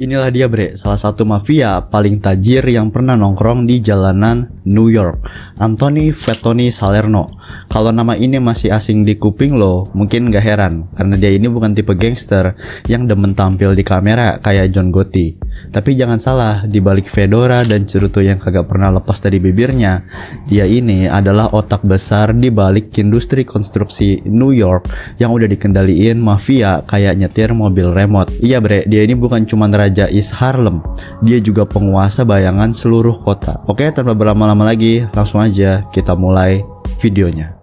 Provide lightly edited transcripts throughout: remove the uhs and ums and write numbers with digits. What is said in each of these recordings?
Inilah dia bre, salah satu mafia paling tajir yang pernah nongkrong di jalanan New York, Anthony Fettoni Salerno. Kalau nama ini masih asing di kuping lo, mungkin gak heran, karena dia ini bukan tipe gangster yang demen tampil di kamera kayak John Gotti. Tapi jangan salah, di balik fedora dan cerutu yang kagak pernah lepas dari bibirnya, dia ini adalah otak besar di balik industri konstruksi New York yang udah dikendaliin mafia kayak nyetir mobil remote. Iya bre, dia ini bukan cuma Raja East Harlem, dia juga penguasa bayangan seluruh kota. Oke, tanpa berlama-lama lagi, langsung aja kita mulai videonya.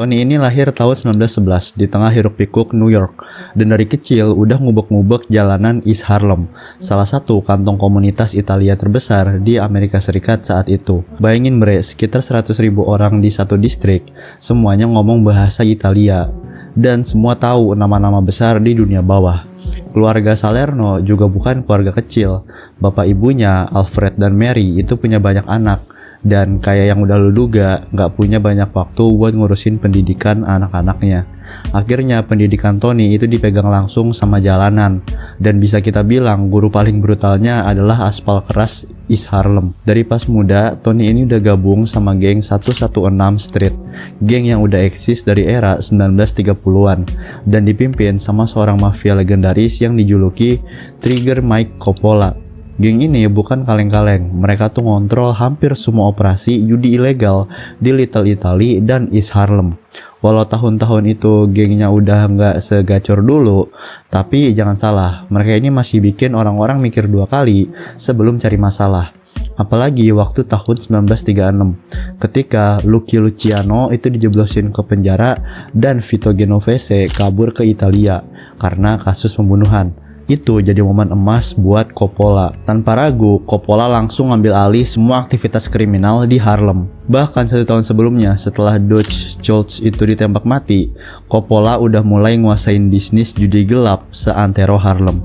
Tony ini lahir tahun 1911 di tengah hiruk-pikuk New York, dan dari kecil udah ngubek-ngubek jalanan East Harlem, salah satu kantong komunitas Italia terbesar di Amerika Serikat saat itu. Bayangin bre, sekitar 100.000 orang di satu distrik, semuanya ngomong bahasa Italia, dan semua tahu nama-nama besar di dunia bawah. Keluarga Salerno juga bukan keluarga kecil. Bapak ibunya, Alfred dan Mary, itu punya banyak anak. Dan kayak yang udah lu duga, gak punya banyak waktu buat ngurusin pendidikan anak-anaknya. Akhirnya pendidikan Tony itu dipegang langsung sama jalanan. Dan bisa kita bilang guru paling brutalnya adalah aspal keras East Harlem. Dari pas muda, Tony ini udah gabung sama geng 116 Street, geng yang udah eksis dari era 1930-an dan dipimpin sama seorang mafia legendaris yang dijuluki Trigger Mike Coppola. Geng ini bukan kaleng-kaleng, mereka tuh ngontrol hampir semua operasi judi ilegal di Little Italy dan East Harlem. Walau tahun-tahun itu gengnya udah nggak segacor dulu, tapi jangan salah, mereka ini masih bikin orang-orang mikir dua kali sebelum cari masalah. Apalagi waktu tahun 1936, ketika Lucky Luciano itu dijeblosin ke penjara dan Vito Genovese kabur ke Italia karena kasus pembunuhan. Itu jadi momen emas buat Coppola. Tanpa ragu, Coppola langsung ngambil alih semua aktivitas kriminal di Harlem. Bahkan 1 tahun sebelumnya, setelah Dutch Schultz itu ditembak mati, Coppola udah mulai nguasain bisnis judi gelap seantero Harlem.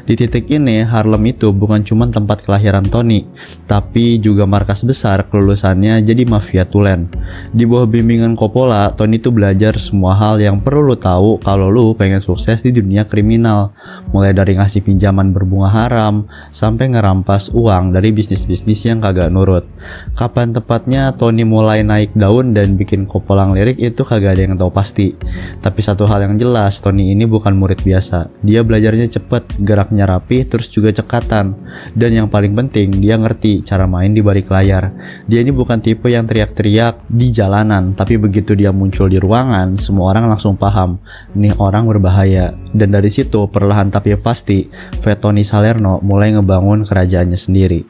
Di titik ini, Harlem itu bukan cuma tempat kelahiran Tony, tapi juga markas besar kelulusannya jadi mafia tulen. Di bawah bimbingan Coppola, Tony itu belajar semua hal yang perlu lu tahu kalau lu pengen sukses di dunia kriminal. Mulai dari ngasih pinjaman berbunga haram, sampai ngerampas uang dari bisnis-bisnis yang kagak nurut. Kapan tepatnya Tony mulai naik daun dan bikin Coppola ngelirik itu kagak ada yang tahu pasti. Tapi satu hal yang jelas, Tony ini bukan murid biasa. Dia belajarnya cepet, geraknya rapi, terus juga cekatan. Dan yang paling penting, dia ngerti cara main di balik layar. Dia ini bukan tipe yang teriak-teriak di jalanan, tapi begitu dia muncul di ruangan, semua orang langsung paham, nih orang berbahaya. Dan dari situ, perlahan tapi pasti, Fettoni Salerno mulai ngebangun kerajaannya sendiri.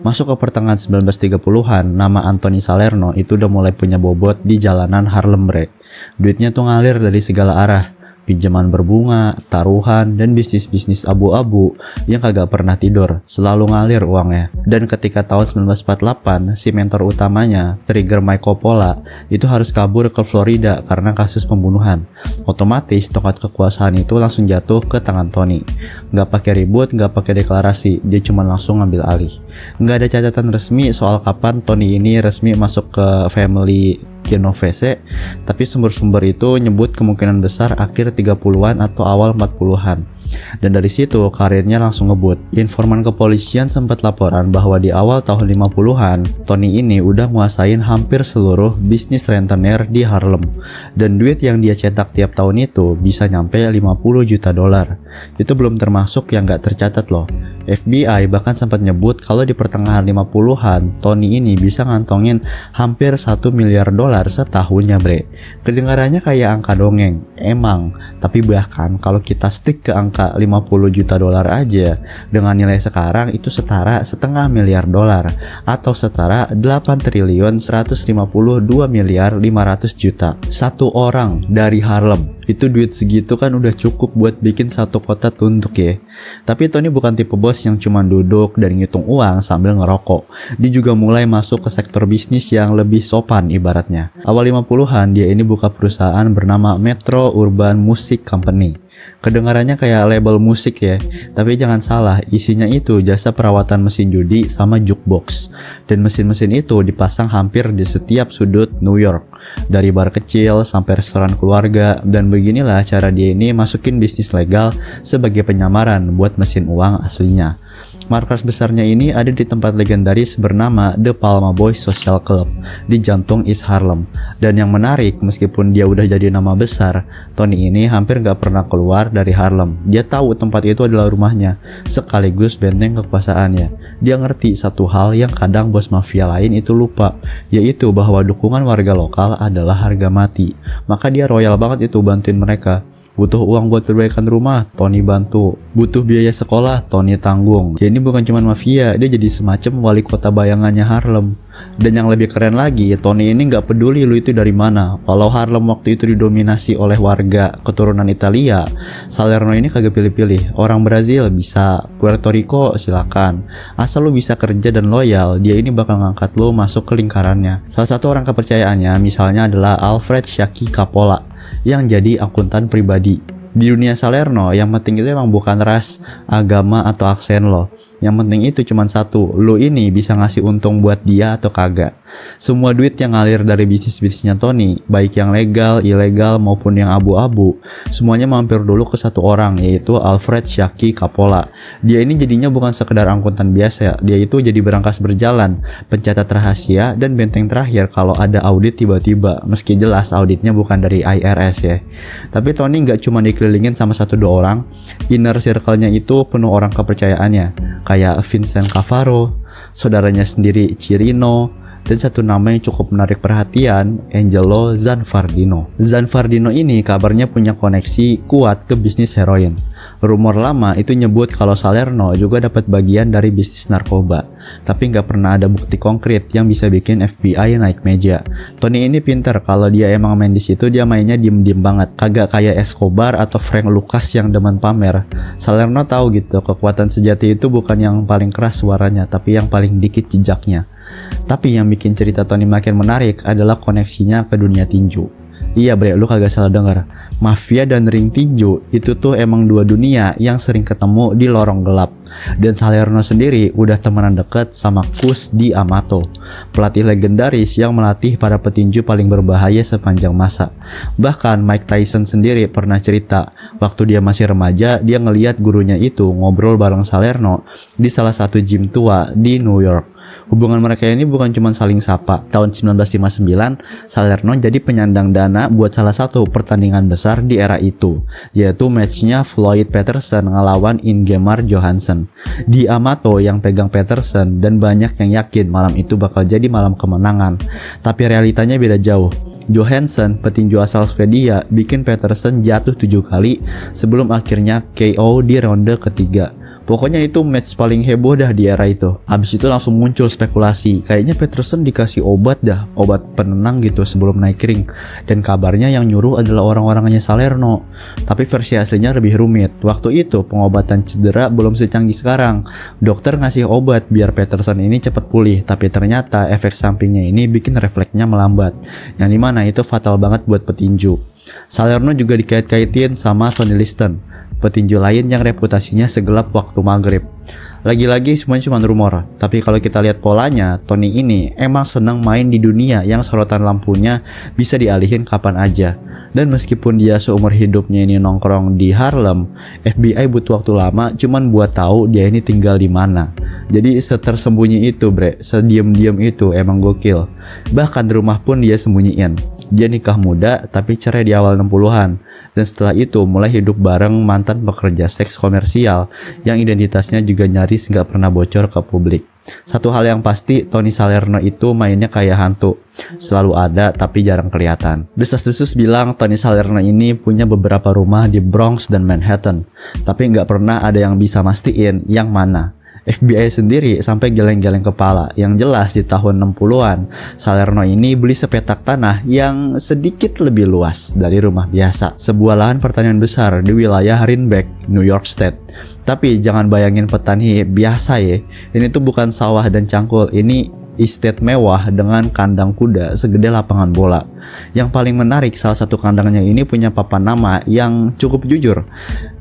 Masuk ke pertengahan 1930-an, nama Anthony Salerno itu udah mulai punya bobot di jalanan Harlem bre. Duitnya tuh ngalir dari segala arah. Pinjaman berbunga, taruhan, dan bisnis-bisnis abu-abu yang kagak pernah tidur, selalu ngalir uangnya. Dan ketika tahun 1948, si mentor utamanya, Trigger Mike Coppola, itu harus kabur ke Florida karena kasus pembunuhan. Otomatis tongkat kekuasaan itu langsung jatuh ke tangan Tony. Nggak pakai ribut, nggak pakai deklarasi, dia cuma langsung ngambil alih. Nggak ada catatan resmi soal kapan Tony ini resmi masuk ke family Genovese, tapi sumber-sumber itu nyebut kemungkinan besar akhir 30-an atau awal 40-an. Dan dari situ karirnya langsung ngebut. Informan kepolisian sempat laporan bahwa di awal tahun 50-an, Tony ini udah nguasain hampir seluruh bisnis rentenir di Harlem. Dan duit yang dia cetak tiap tahun itu bisa nyampe 50 juta dolar. Itu belum termasuk yang gak tercatat loh. FBI bahkan sempat nyebut kalau di pertengahan 50-an, Tony ini bisa ngantongin hampir 1 miliar dolar setahunnya bre. Kedengarannya kayak angka dongeng, emang. Tapi bahkan kalau kita stick ke angka 50 juta dolar aja, dengan nilai sekarang itu setara setengah miliar dolar, atau setara 8 triliun 152 miliar 500 juta. Satu orang dari Harlem. Itu duit segitu kan udah cukup buat bikin satu kota tunduk ya. Tapi Tony bukan tipe bos yang cuma duduk dan ngitung uang sambil ngerokok. Dia juga mulai masuk ke sektor bisnis yang lebih sopan ibaratnya. Awal 50-an dia ini buka perusahaan bernama Metro Urban Music Company. Kedengarannya kayak label musik ya, tapi jangan salah, isinya itu jasa perawatan mesin judi sama jukebox. Dan mesin-mesin itu dipasang hampir di setiap sudut New York, dari bar kecil sampai restoran keluarga. Dan beginilah cara dia ini masukin bisnis legal sebagai penyamaran buat mesin uang aslinya. Markas besarnya ini ada di tempat legendaris bernama The Palma Boys Social Club di jantung East Harlem. Dan yang menarik, meskipun dia udah jadi nama besar, Tony ini hampir gak pernah keluar dari Harlem. Dia tahu tempat itu adalah rumahnya, sekaligus benteng kekuasaannya. Dia ngerti satu hal yang kadang bos mafia lain itu lupa, yaitu bahwa dukungan warga lokal adalah harga mati. Maka dia royal banget itu bantuin mereka. Butuh uang buat perbaikan rumah, Tony bantu. Butuh biaya sekolah, Tony tanggung. Dia ini bukan cuma mafia, dia jadi semacam wali kota bayangannya Harlem. Dan yang lebih keren lagi, Tony ini gak peduli lu itu dari mana. Walau Harlem waktu itu didominasi oleh warga keturunan Italia, Salerno ini kagak pilih-pilih. Orang Brazil bisa, Puerto Rico silakan. Asal lu bisa kerja dan loyal, dia ini bakal ngangkat lu masuk ke lingkarannya. Salah satu orang kepercayaannya misalnya adalah Alfred Shaki Coppola, yang jadi akuntan pribadi. Di dunia Salerno, yang penting itu emang bukan ras, agama, atau aksen lo. Yang penting itu cuma satu, lo ini bisa ngasih untung buat dia atau kagak. Semua duit yang ngalir dari bisnis-bisnisnya Tony, baik yang legal, ilegal, maupun yang abu-abu, semuanya mampir dulu ke satu orang, yaitu Alfred Shaki Coppola. Dia ini jadinya bukan sekedar angkutan biasa, dia itu jadi berangkas berjalan, pencatat rahasia, dan benteng terakhir kalau ada audit tiba-tiba. Meski jelas auditnya bukan dari IRS ya. Tapi Tony nggak cuma dikelilingin sama 1-2 orang, inner circle-nya itu penuh orang kepercayaannya, kayak Vincent Cavaro, saudaranya sendiri Cirino, dan satu nama yang cukup menarik perhatian, Angelo Zanfardino. Zanfardino ini kabarnya punya koneksi kuat ke bisnis heroin. Rumor lama itu nyebut kalau Salerno juga dapat bagian dari bisnis narkoba, tapi nggak pernah ada bukti konkret yang bisa bikin FBI naik meja. Tony ini pinter, kalau dia emang main di situ dia mainnya diem-diem banget, kagak kayak Escobar atau Frank Lucas yang demen pamer. Salerno tahu gitu, kekuatan sejati itu bukan yang paling keras suaranya, tapi yang paling dikit jejaknya. Tapi yang bikin cerita Tony makin menarik adalah koneksinya ke dunia tinju. Iya bre, lu kagak salah dengar. Mafia dan ring tinju itu tuh emang dua dunia yang sering ketemu di lorong gelap. Dan Salerno sendiri udah temenan deket sama Cus D'Amato, pelatih legendaris yang melatih para petinju paling berbahaya sepanjang masa. Bahkan Mike Tyson sendiri pernah cerita, waktu dia masih remaja, dia ngeliat gurunya itu ngobrol bareng Salerno di salah satu gym tua di New York. Hubungan mereka ini bukan cuma saling sapa. Tahun 1959, Salerno jadi penyandang dana buat salah satu pertandingan besar di era itu, yaitu matchnya Floyd Patterson ngelawan Ingemar Johansson. D'Amato yang pegang Patterson, dan banyak yang yakin malam itu bakal jadi malam kemenangan. Tapi realitanya beda jauh. Johansson, petinju asal Swedia, bikin Patterson jatuh 7 kali sebelum akhirnya KO di ronde ketiga. Pokoknya itu match paling heboh dah di era itu. Habis itu langsung muncul spekulasi, kayaknya Patterson dikasih obat penenang gitu sebelum naik ring. Dan kabarnya yang nyuruh adalah orang-orangnya Salerno. Tapi versi aslinya lebih rumit. Waktu itu pengobatan cedera belum secanggih sekarang. Dokter ngasih obat biar Patterson ini cepat pulih, tapi ternyata efek sampingnya ini bikin refleksnya melambat, yang dimana itu fatal banget buat petinju. Salerno juga dikait-kaitin sama Sonny Liston, petinju lain yang reputasinya segelap waktu maghrib. Lagi-lagi semuanya cuma rumor, tapi kalau kita lihat polanya, Tony ini emang senang main di dunia yang sorotan lampunya bisa dialihin kapan aja. Dan meskipun dia seumur hidupnya ini nongkrong di Harlem, FBI butuh waktu lama cuman buat tahu dia ini tinggal di mana. Jadi setersembunyi itu bre, sediam-diam itu, emang gokil. Bahkan rumah pun dia sembunyiin. Dia nikah muda tapi cerai di awal 60-an, dan setelah itu mulai hidup bareng mantan pekerja seks komersial yang identitasnya juga nyaris gak pernah bocor ke publik. Satu hal yang pasti, Tony Salerno itu mainnya kayak hantu, selalu ada tapi jarang kelihatan. Desas-desus bilang Tony Salerno ini punya beberapa rumah di Bronx dan Manhattan, tapi gak pernah ada yang bisa mastiin yang mana. FBI sendiri sampai geleng-geleng kepala. Yang jelas di tahun 60-an, Salerno ini beli sepetak tanah yang sedikit lebih luas dari rumah biasa, sebuah lahan pertanian besar di wilayah Rhinebeck, New York State. Tapi jangan bayangin petani biasa ya. Ini tuh bukan sawah dan cangkul, ini estate mewah dengan kandang kuda segede lapangan bola. Yang paling menarik, salah satu kandangnya ini punya papan nama yang cukup jujur,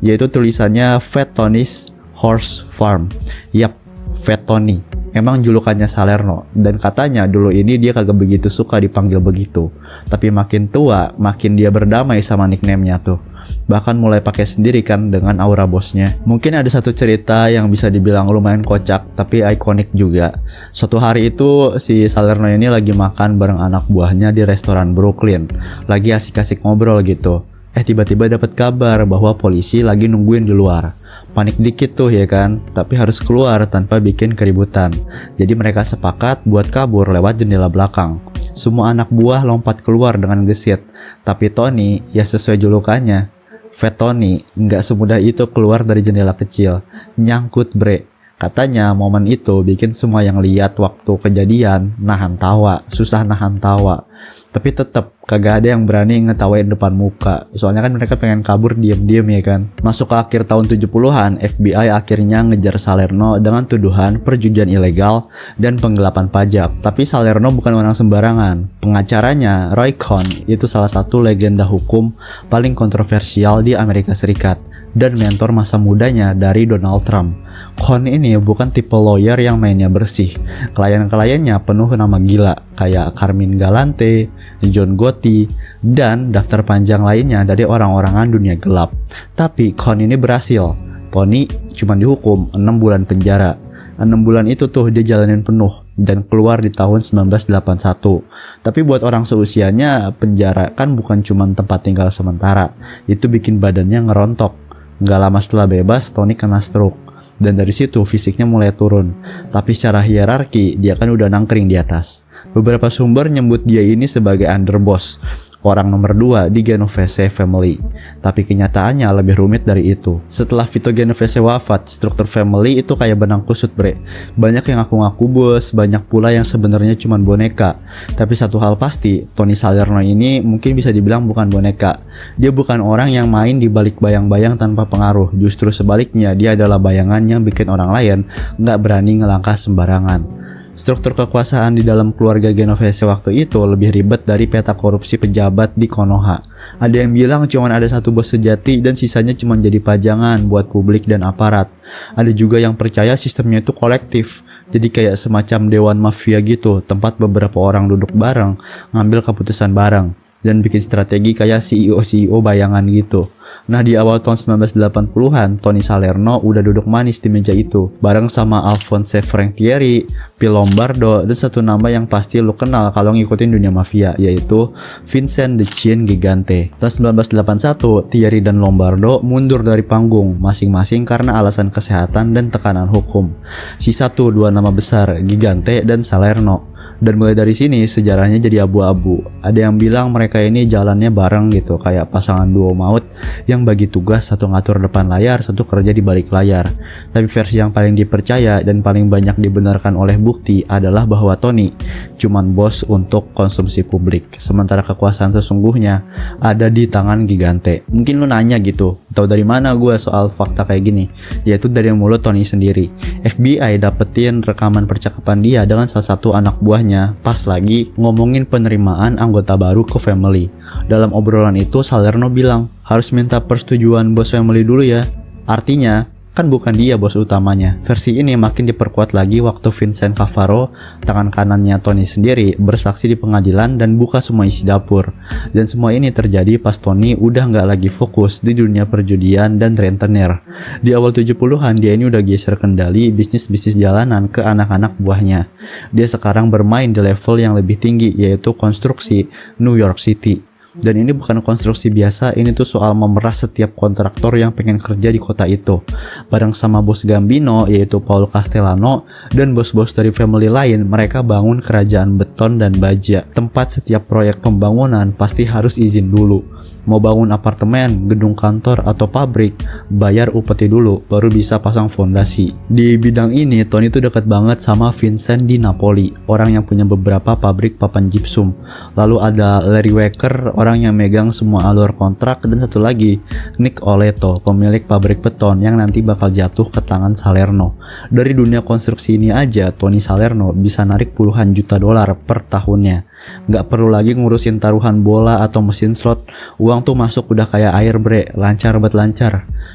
yaitu tulisannya Fat Tony's Horse Farm. Yap, Fat Tony. Emang julukannya Salerno, dan katanya dulu ini dia kagak begitu suka dipanggil begitu. Tapi makin tua, makin dia berdamai sama nickname-nya tuh. Bahkan mulai pakai sendiri kan dengan aura bosnya. Mungkin ada satu cerita yang bisa dibilang lumayan kocak, tapi ikonik juga. Suatu hari itu si Salerno ini lagi makan bareng anak buahnya di restoran Brooklyn. Lagi asik-asik ngobrol gitu. Tiba-tiba dapat kabar bahwa polisi lagi nungguin di luar. Panik dikit tuh ya kan, tapi harus keluar tanpa bikin keributan. Jadi mereka sepakat buat kabur lewat jendela belakang. Semua anak buah lompat keluar dengan gesit. Tapi Tony, ya sesuai julukannya, Fat Tony, nggak semudah itu keluar dari jendela kecil. Nyangkut bre. Katanya momen itu bikin semua yang lihat waktu kejadian nahan tawa, susah nahan tawa. Tapi tetap kagak ada yang berani ngetawain depan muka. Soalnya kan mereka pengen kabur diem-diem ya kan. Masuk ke akhir tahun 70-an, FBI akhirnya ngejar Salerno dengan tuduhan perjudian ilegal dan penggelapan pajak. Tapi Salerno bukan orang sembarangan. Pengacaranya, Roy Cohn, itu salah satu legenda hukum paling kontroversial di Amerika Serikat dan mentor masa mudanya dari Donald Trump. Cohn ini bukan tipe lawyer yang mainnya bersih. Klien-kliennya penuh nama gila kayak Carmine Galante, John Gotti, dan daftar panjang lainnya dari orang-orangan dunia gelap. Tapi Cohn ini berhasil. Tony cuma dihukum 6 bulan penjara. 6 bulan itu tuh dia jalanin penuh dan keluar di tahun 1981. Tapi buat orang seusianya, penjara kan bukan cuma tempat tinggal sementara. Itu bikin badannya ngerontok. Gak lama setelah bebas, Tony kena stroke. Dan dari situ fisiknya mulai turun. Tapi secara hierarki, dia kan udah nangkring di atas. Beberapa sumber nyebut dia ini sebagai underboss, orang nomor 2 di Genovese family. Tapi kenyataannya lebih rumit dari itu. Setelah Vito Genovese wafat, struktur family itu kayak benang kusut bre. Banyak yang ngaku-ngaku bos, banyak pula yang sebenarnya cuma boneka. Tapi satu hal pasti, Tony Salerno ini mungkin bisa dibilang bukan boneka. Dia bukan orang yang main di balik bayang-bayang tanpa pengaruh. Justru sebaliknya, dia adalah bayangan yang bikin orang lain nggak berani ngelangkah sembarangan. Struktur kekuasaan di dalam keluarga Genovese waktu itu lebih ribet dari peta korupsi pejabat di Konoha. Ada yang bilang cuma ada satu bos sejati dan sisanya cuma jadi pajangan buat publik dan aparat. Ada juga yang percaya sistemnya itu kolektif, jadi kayak semacam dewan mafia gitu, tempat beberapa orang duduk bareng, ngambil keputusan bareng, dan bikin strategi kayak CEO bayangan gitu. Nah di awal tahun 1980-an, Tony Salerno udah duduk manis di meja itu, bareng sama Alphonse Franchieri, Phil Lombardo, dan satu nama yang pasti lo kenal kalau ngikutin dunia mafia, yaitu Vincent De Chien Gigante. Tahun 1981, Thierry dan Lombardo mundur dari panggung, masing-masing karena alasan kesehatan dan tekanan hukum. Sisa tuh 2 nama besar, Gigante dan Salerno. Dan mulai dari sini sejarahnya jadi abu-abu. Ada yang bilang mereka ini jalannya bareng gitu, kayak pasangan duo maut yang bagi tugas, satu ngatur depan layar, satu kerja di balik layar. Tapi versi yang paling dipercaya dan paling banyak dibenarkan oleh bukti adalah bahwa Tony cuman bos untuk konsumsi publik, sementara kekuasaan sesungguhnya ada di tangan Gigante. Mungkin lu nanya gitu, tahu dari mana gue soal fakta kayak gini? Yaitu dari mulut Tony sendiri. FBI dapetin rekaman percakapan dia dengan salah satu anak buahnya pas lagi ngomongin penerimaan anggota baru ke family. Dalam obrolan itu Salerno bilang harus minta persetujuan bos family dulu ya. Artinya kan bukan dia bos utamanya. Versi ini makin diperkuat lagi waktu Vincent Cavaro, tangan kanannya Tony sendiri, bersaksi di pengadilan dan buka semua isi dapur. Dan semua ini terjadi pas Tony udah nggak lagi fokus di dunia perjudian dan rentenir. Di awal 70-an dia ini udah geser kendali bisnis-bisnis jalanan ke anak-anak buahnya. Dia sekarang bermain di level yang lebih tinggi, yaitu konstruksi New York City. Dan ini bukan konstruksi biasa, ini tuh soal memeras setiap kontraktor yang pengen kerja di kota itu. Bareng sama bos Gambino, yaitu Paul Castellano, dan bos-bos dari family lain, mereka bangun kerajaan beton dan baja. Tempat setiap proyek pembangunan pasti harus izin dulu. Mau bangun apartemen, gedung kantor, atau pabrik, bayar upeti dulu, baru bisa pasang fondasi. Di bidang ini, Tony tuh dekat banget sama Vincent Di Napoli, orang yang punya beberapa pabrik papan gypsum. Lalu ada Larry Walker, orang yang megang semua alur kontrak, dan satu lagi Nick Oleto, pemilik pabrik beton yang nanti bakal jatuh ke tangan Salerno. Dari dunia konstruksi ini aja Tony Salerno bisa narik puluhan juta dolar per tahunnya. Nggak perlu lagi ngurusin taruhan bola atau mesin slot, uang tuh masuk udah kayak air bre, lancar banget lancar.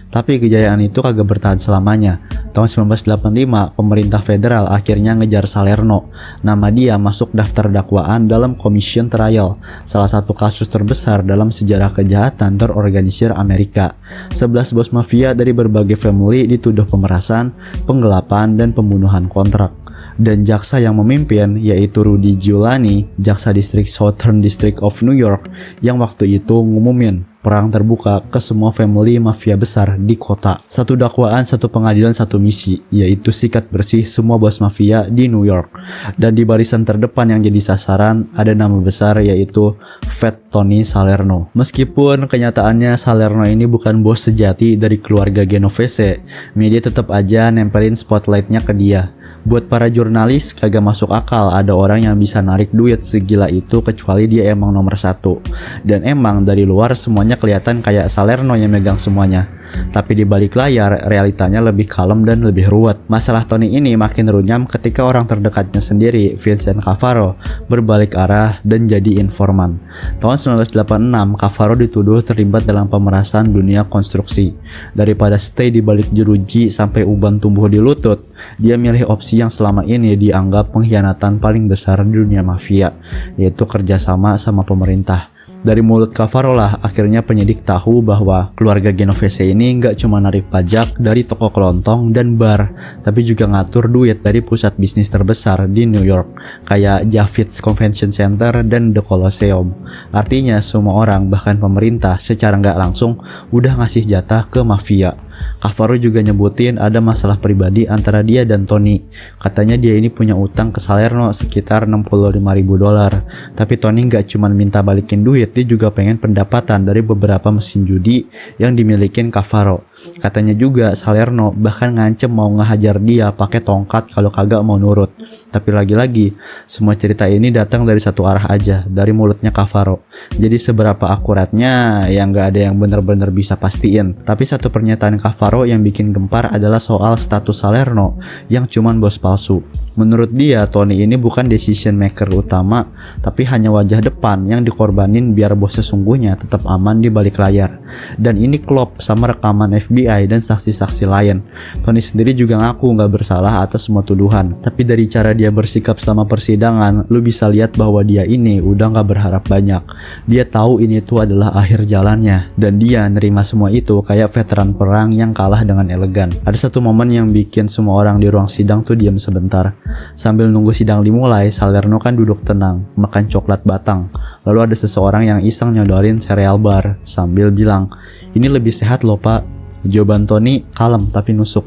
Tapi kejayaan itu kagak bertahan selamanya. Tahun 1985 pemerintah federal akhirnya ngejar Salerno. Nama dia masuk daftar dakwaan dalam Commission Trial, salah satu kasus terbesar dalam sejarah kejahatan terorganisir Amerika. 11 bos mafia dari berbagai family dituduh pemerasan, penggelapan, dan pembunuhan kontrak. Dan jaksa yang memimpin yaitu Rudy Giuliani, jaksa distrik Southern District of New York, yang waktu itu ngumumin perang terbuka ke semua family mafia besar di kota. Satu dakwaan, satu pengadilan, satu misi, yaitu sikat bersih semua bos mafia di New York. Dan di barisan terdepan yang jadi sasaran ada nama besar yaitu Fat Tony Salerno. Meskipun kenyataannya Salerno ini bukan bos sejati dari keluarga Genovese, media tetap aja nempelin spotlightnya ke dia. Buat para jurnalis kagak masuk akal ada orang yang bisa narik duit segila itu kecuali dia emang nomor satu. Dan emang dari luar semuanya kelihatan kayak Salerno yang megang semuanya. Tapi di balik layar realitanya lebih kalem dan lebih ruwet. Masalah Tony ini makin runyam ketika orang terdekatnya sendiri, Vincent Cavaro, berbalik arah dan jadi informan. Tahun 1986 Cavaro dituduh terlibat dalam pemerasan dunia konstruksi. Daripada stay di balik jeruji sampai uban tumbuh di lutut, dia milih opsi yang selama ini dianggap pengkhianatan paling besar di dunia mafia, yaitu kerjasama sama pemerintah. Dari mulut Cavaro lah akhirnya penyidik tahu bahwa keluarga Genovese ini nggak cuma narik pajak dari toko kelontong dan bar, tapi juga ngatur duit dari pusat bisnis terbesar di New York, kayak Javits Convention Center dan The Colosseum. Artinya semua orang, bahkan pemerintah, secara nggak langsung udah ngasih jatah ke mafia. Cavaro juga nyebutin ada masalah pribadi antara dia dan Tony. Katanya dia ini punya utang ke Salerno sekitar $65.000. Tapi Tony nggak cuma minta balikin duit, dia juga pengen pendapatan dari beberapa mesin judi yang dimilikin Cavaro. Katanya juga Salerno bahkan ngancem mau ngehajar dia pakai tongkat kalau kagak mau nurut. Tapi lagi-lagi semua cerita ini datang dari satu arah aja, dari mulutnya Cavaro. Jadi seberapa akuratnya ya nggak ada yang benar-benar bisa pastiin. Tapi satu pernyataan Cavaro yang bikin gempar adalah soal status Salerno yang cuman bos palsu. Menurut dia, Tony ini bukan decision maker utama, tapi hanya wajah depan yang dikorbanin biar bos sesungguhnya tetap aman di balik layar. Dan ini klop sama rekaman FBI dan saksi-saksi lain. Tony sendiri juga ngaku nggak bersalah atas semua tuduhan. Tapi dari cara dia bersikap selama persidangan, lu bisa lihat bahwa dia ini udah nggak berharap banyak. Dia tahu ini tuh adalah akhir jalannya, dan dia nerima semua itu kayak veteran perang yang kalah dengan elegan. Ada satu momen yang bikin semua orang di ruang sidang tuh diam sebentar. Sambil nunggu sidang dimulai, Salerno kan duduk tenang, makan coklat batang. Lalu ada seseorang yang iseng nyodorin sereal bar sambil bilang, "Ini lebih sehat loh pak." Jawaban Tony kalem tapi nusuk.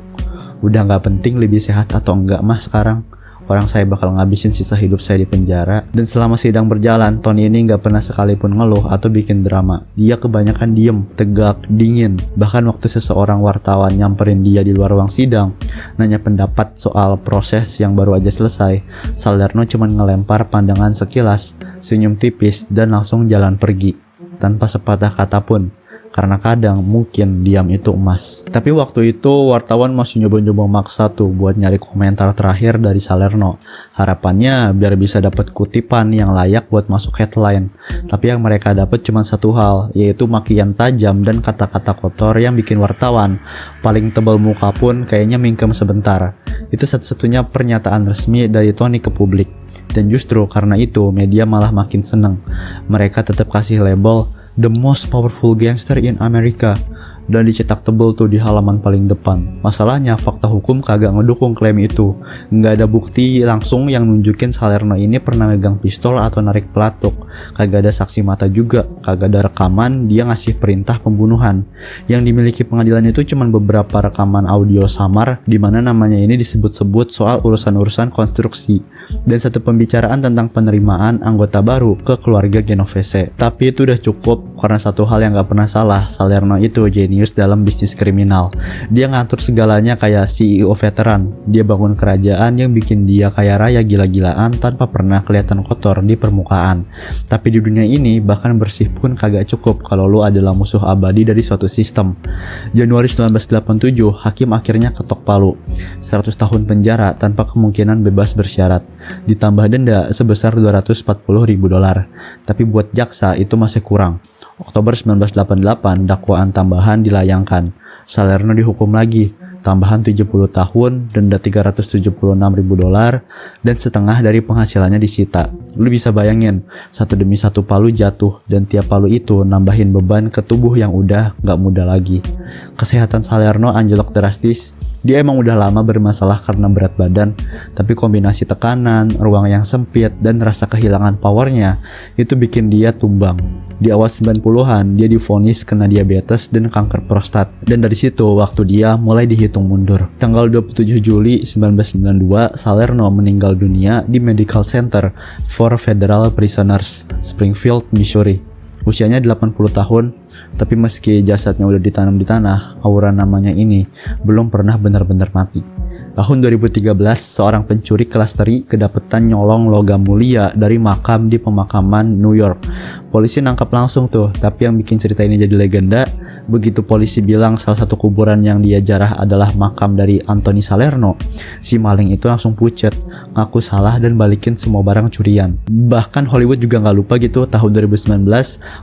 "Udah gak penting lebih sehat atau enggak mah sekarang. Orang saya bakal ngabisin sisa hidup saya di penjara." Dan selama sidang berjalan, Tony ini gak pernah sekalipun ngeluh atau bikin drama. Dia kebanyakan diem, tegak, dingin. Bahkan waktu seseorang wartawan nyamperin dia di luar ruang sidang, nanya pendapat soal proses yang baru aja selesai, Salerno cuma ngelempar pandangan sekilas, senyum tipis, dan langsung jalan pergi tanpa sepatah kata pun. Karena kadang mungkin diam itu emas. Tapi waktu itu wartawan masih nyoba-nyoba maksa tuh buat nyari komentar terakhir dari Salerno. Harapannya biar bisa dapat kutipan yang layak buat masuk headline. Tapi yang mereka dapat cuma satu hal, yaitu makian tajam dan kata-kata kotor yang bikin wartawan paling tebal muka pun kayaknya mingkem sebentar. Itu satu-satunya pernyataan resmi dari Tony ke publik. Dan justru karena itu media malah makin seneng. Mereka tetap kasih label The Most Powerful Gangster in America dan dicetak tebel tuh di halaman paling depan. Masalahnya fakta hukum kagak ngedukung klaim itu. Nggak ada bukti langsung yang nunjukin Salerno ini pernah megang pistol atau narik pelatuk. Kagak ada saksi mata juga, kagak ada rekaman dia ngasih perintah pembunuhan. Yang dimiliki pengadilan itu cuma beberapa rekaman audio samar di mana namanya ini disebut-sebut soal urusan-urusan konstruksi dan satu pembicaraan tentang penerimaan anggota baru ke keluarga Genovese. Tapi itu udah cukup karena satu hal yang nggak pernah salah, Salerno itu jadi jenius dalam bisnis kriminal. Dia ngatur segalanya kayak CEO veteran. Dia bangun kerajaan yang bikin dia kaya raya gila-gilaan tanpa pernah kelihatan kotor di permukaan. Tapi di dunia ini bahkan bersih pun kagak cukup kalau lu adalah musuh abadi dari suatu sistem. Januari 1987, hakim akhirnya ketok palu. 100 tahun penjara tanpa kemungkinan bebas bersyarat. Ditambah denda sebesar $240.000. Tapi buat jaksa itu masih kurang. Oktober 1988, dakwaan tambahan dilayangkan. Salerno dihukum lagi, tambahan 70 tahun, denda $376.000, dan setengah dari penghasilannya disita. Lu bisa bayangin, satu demi satu palu jatuh, dan tiap palu itu nambahin beban ke tubuh yang udah gak muda lagi. Kesehatan Salerno anjlok drastis. Dia emang udah lama bermasalah karena berat badan, tapi kombinasi tekanan, ruang yang sempit, dan rasa kehilangan powernya itu bikin dia tumbang. Di awal 90-an, dia divonis kena diabetes dan kanker prostat. Dan dari situ, waktu dia mulai dihitung mundur. Tanggal 27 Juli 1992, Salerno meninggal dunia di Medical Center for Federal Prisoners, Springfield, Missouri. Usianya 80 tahun, tapi meski jasadnya udah ditanam di tanah, aura namanya ini belum pernah benar-benar mati. Tahun 2013, seorang pencuri kelas teri kedapetan nyolong logam mulia dari makam di pemakaman New York. Polisi nangkap langsung tuh, tapi yang bikin cerita ini jadi legenda, begitu polisi bilang salah satu kuburan yang dia jarah adalah makam dari Anthony Salerno, si maling itu langsung pucet, ngaku salah dan balikin semua barang curian. Bahkan Hollywood juga nggak lupa gitu, tahun 2019,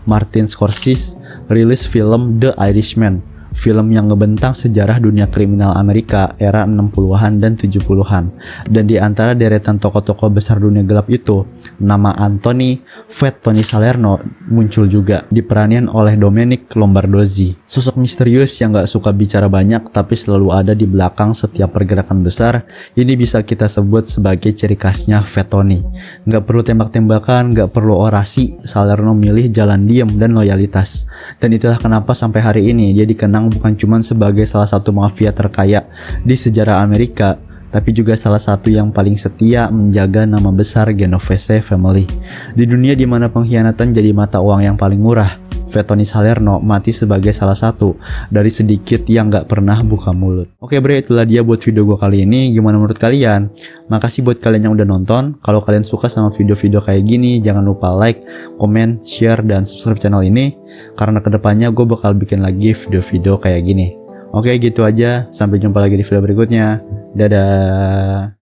Martin Scorsese rilis film The Irishman, film yang ngebentang sejarah dunia kriminal Amerika era 60-an dan 70-an. Dan di antara deretan tokoh-tokoh besar dunia gelap itu, nama Anthony Fat Tony Salerno muncul juga, diperanin oleh Dominic Lombardozzi. Sosok misterius yang gak suka bicara banyak tapi selalu ada di belakang setiap pergerakan besar. Ini bisa kita sebut sebagai ciri khasnya Fat Tony. Gak perlu tembak-tembakan, gak perlu orasi, Salerno milih jalan diam dan loyalitas. Dan itulah kenapa sampai hari ini dia dikenal bukan cuma sebagai salah satu mafia terkaya di sejarah Amerika, tapi juga salah satu yang paling setia menjaga nama besar Genovese family. Di dunia di mana pengkhianatan jadi mata uang yang paling murah, Fat Tony Salerno mati sebagai salah satu dari sedikit yang gak pernah buka mulut. Oke bre, itulah dia buat video gue kali ini. Gimana menurut kalian? Makasih buat kalian yang udah nonton. Kalau kalian suka sama video-video kayak gini, jangan lupa like, comment, share, dan subscribe channel ini, karena kedepannya gue bakal bikin lagi video-video kayak gini. Oke, gitu aja. Sampai jumpa lagi di video berikutnya. Dadah.